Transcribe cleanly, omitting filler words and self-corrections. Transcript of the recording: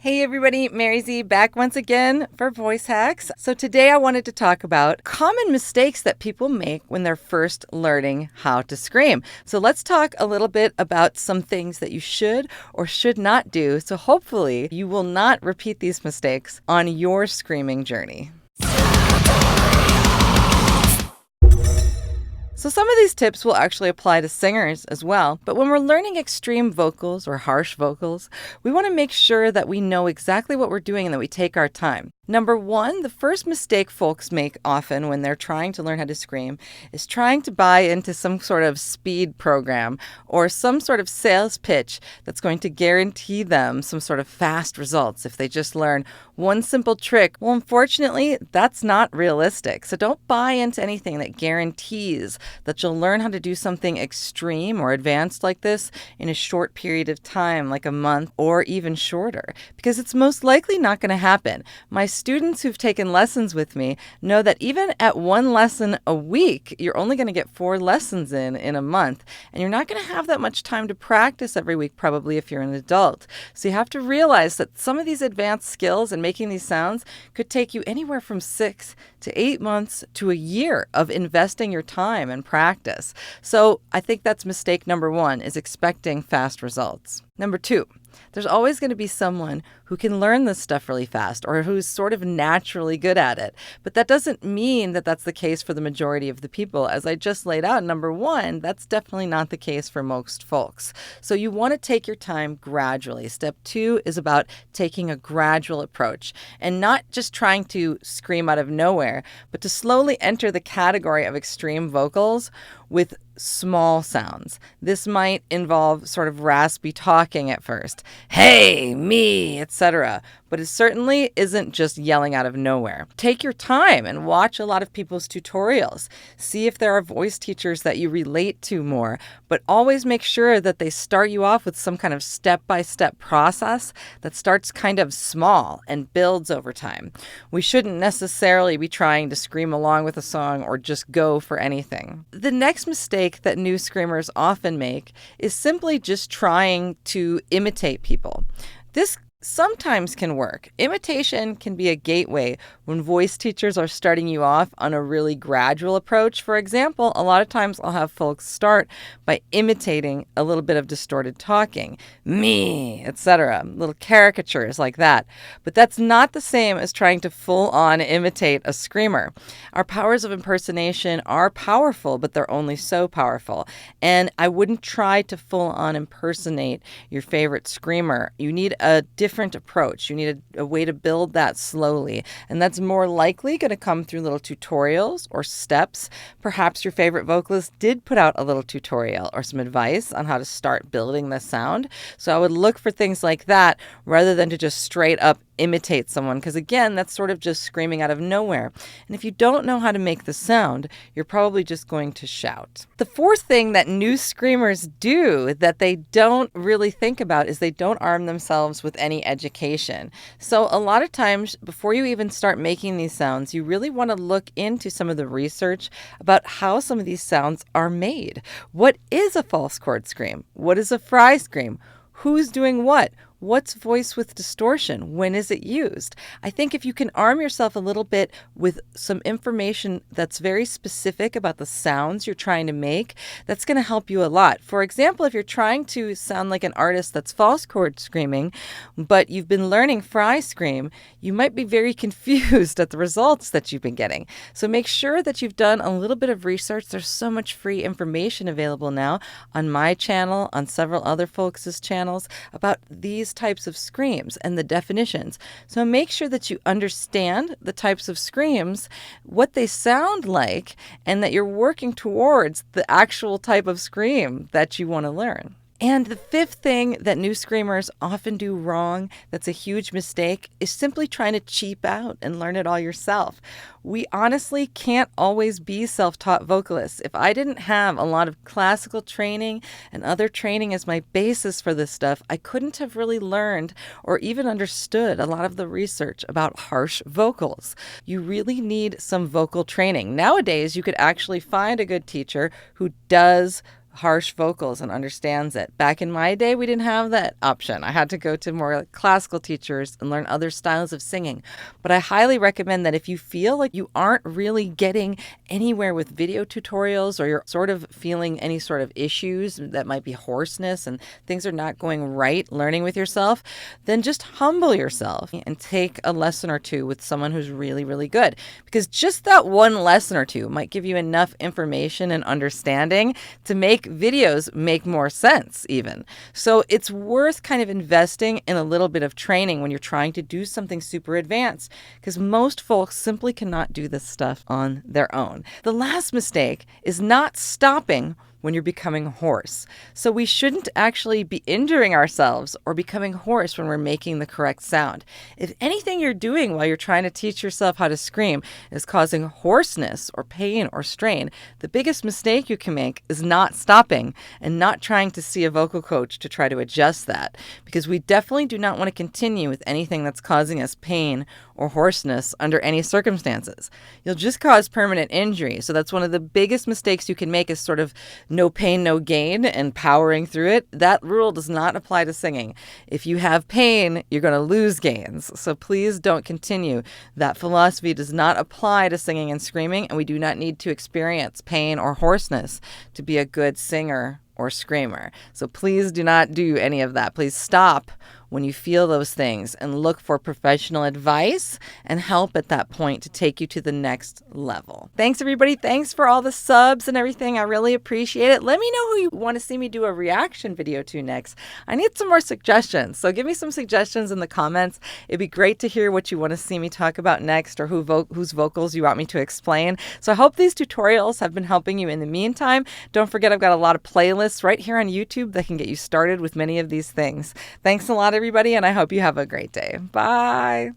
Hey everybody, Mary Z back once again for Voice Hacks. So today I wanted to talk about common mistakes that people make when they're first learning how to scream. So let's talk a little bit about some things that you should or should not do. So hopefully you will not repeat these mistakes on your screaming journey. So some of these tips will actually apply to singers as well, but when we're learning extreme vocals or harsh vocals, we want to make sure that we know exactly what we're doing and that we take our time. Number one, the first mistake folks make often when they're trying to learn how to scream is trying to buy into some sort of speed program or some sort of sales pitch that's going to guarantee them some sort of fast results if they just learn one simple trick. Well, unfortunately, that's not realistic. So don't buy into anything that guarantees that you'll learn how to do something extreme or advanced like this in a short period of time, like a month or even shorter, because it's most likely not going to happen. My students who've taken lessons with me know that even at one lesson a week, you're only going to get 4 lessons in a month, and you're not going to have that much time to practice every week probably if you're an adult. So you have to realize that some of these advanced skills and making these sounds could take you anywhere from 6 to 8 months to a year of investing your time and practice. So I think that's mistake number 1, is expecting fast results. Number 2, there's always going to be someone who can learn this stuff really fast or who's sort of naturally good at it. But that doesn't mean that that's the case for the majority of the people. As I just laid out, number 1, that's definitely not the case for most folks. So you want to take your time gradually. Step 2 is about taking a gradual approach and not just trying to scream out of nowhere, but to slowly enter the category of extreme vocals with small sounds. This might involve sort of raspy talking at first. Hey, me, etc. But it certainly isn't just yelling out of nowhere. Take your time and watch a lot of people's tutorials. See if there are voice teachers that you relate to more, but always make sure that they start you off with some kind of step-by-step process that starts kind of small and builds over time. We shouldn't necessarily be trying to scream along with a song or just go for anything. The next mistake that new screamers often make is simply just trying to imitate people. This sometimes can work. Imitation can be a gateway when voice teachers are starting you off on a really gradual approach. For example, a lot of times I'll have folks start by imitating a little bit of distorted talking, me, etc., little caricatures like that. But that's not the same as trying to full-on imitate a screamer. Our powers of impersonation are powerful, but they're only so powerful. And I wouldn't try to full-on impersonate your favorite screamer. You need a different approach. You need a way to build that slowly. And that's more likely going to come through little tutorials or steps. Perhaps your favorite vocalist did put out a little tutorial or some advice on how to start building the sound. So I would look for things like that rather than to just straight up imitate someone, because again, that's sort of just screaming out of nowhere. And if you don't know how to make the sound, you're probably just going to shout. The fourth thing that new screamers do that they don't really think about is they don't arm themselves with any education. So a lot of times before you even start making these sounds, you really want to look into some of the research about how some of these sounds are made. What is a false chord scream? What is a fry scream? Who's doing what? What's voice with distortion? When is it used? I think if you can arm yourself a little bit with some information that's very specific about the sounds you're trying to make, that's going to help you a lot. For example, if you're trying to sound like an artist that's false chord screaming, but you've been learning fry scream, you might be very confused at the results that you've been getting. So make sure that you've done a little bit of research. There's so much free information available now on my channel, on several other folks' channels about these types of screams and the definitions. So make sure that you understand the types of screams, what they sound like, and that you're working towards the actual type of scream that you want to learn. And the fifth thing that new screamers often do wrong, that's a huge mistake, is simply trying to cheap out and learn it all yourself. We honestly can't always be self-taught vocalists. If I didn't have a lot of classical training and other training as my basis for this stuff, I couldn't have really learned or even understood a lot of the research about harsh vocals. You really need some vocal training. Nowadays, you could actually find a good teacher who does harsh vocals and understands it. Back in my day, we didn't have that option. I had to go to more like classical teachers and learn other styles of singing. But I highly recommend that if you feel like you aren't really getting anywhere with video tutorials, or you're sort of feeling any sort of issues that might be hoarseness and things are not going right learning with yourself, then just humble yourself and take a lesson or two with someone who's really, really good. Because just that one lesson or two might give you enough information and understanding to make videos make more sense even. So it's worth kind of investing in a little bit of training when you're trying to do something super advanced, because most folks simply cannot do this stuff on their own. The last mistake is not stopping when you're becoming hoarse. So we shouldn't actually be injuring ourselves or becoming hoarse when we're making the correct sound. If anything you're doing while you're trying to teach yourself how to scream is causing hoarseness or pain or strain, the biggest mistake you can make is not stopping and not trying to see a vocal coach to try to adjust that, because we definitely do not want to continue with anything that's causing us pain or hoarseness under any circumstances. You'll just cause permanent injury. So that's one of the biggest mistakes you can make, is sort of no pain, no gain, and powering through it. That rule does not apply to singing. If you have pain, you're going to lose gains. So please don't continue. That philosophy does not apply to singing and screaming, and we do not need to experience pain or hoarseness to be a good singer or screamer. So please do not do any of that. Please stop when you feel those things and look for professional advice and help at that point to take you to the next level. Thanks, everybody. Thanks for all the subs and everything. I really appreciate it. Let me know who you want to see me do a reaction video to next. I need some more suggestions. So give me some suggestions in the comments. It'd be great to hear what you want to see me talk about next, or whose vocals you want me to explain. So I hope these tutorials have been helping you in the meantime. Don't forget, I've got a lot of playlists right here on YouTube that can get you started with many of these things. Thanks a lot, everybody, and I hope you have a great day. Bye.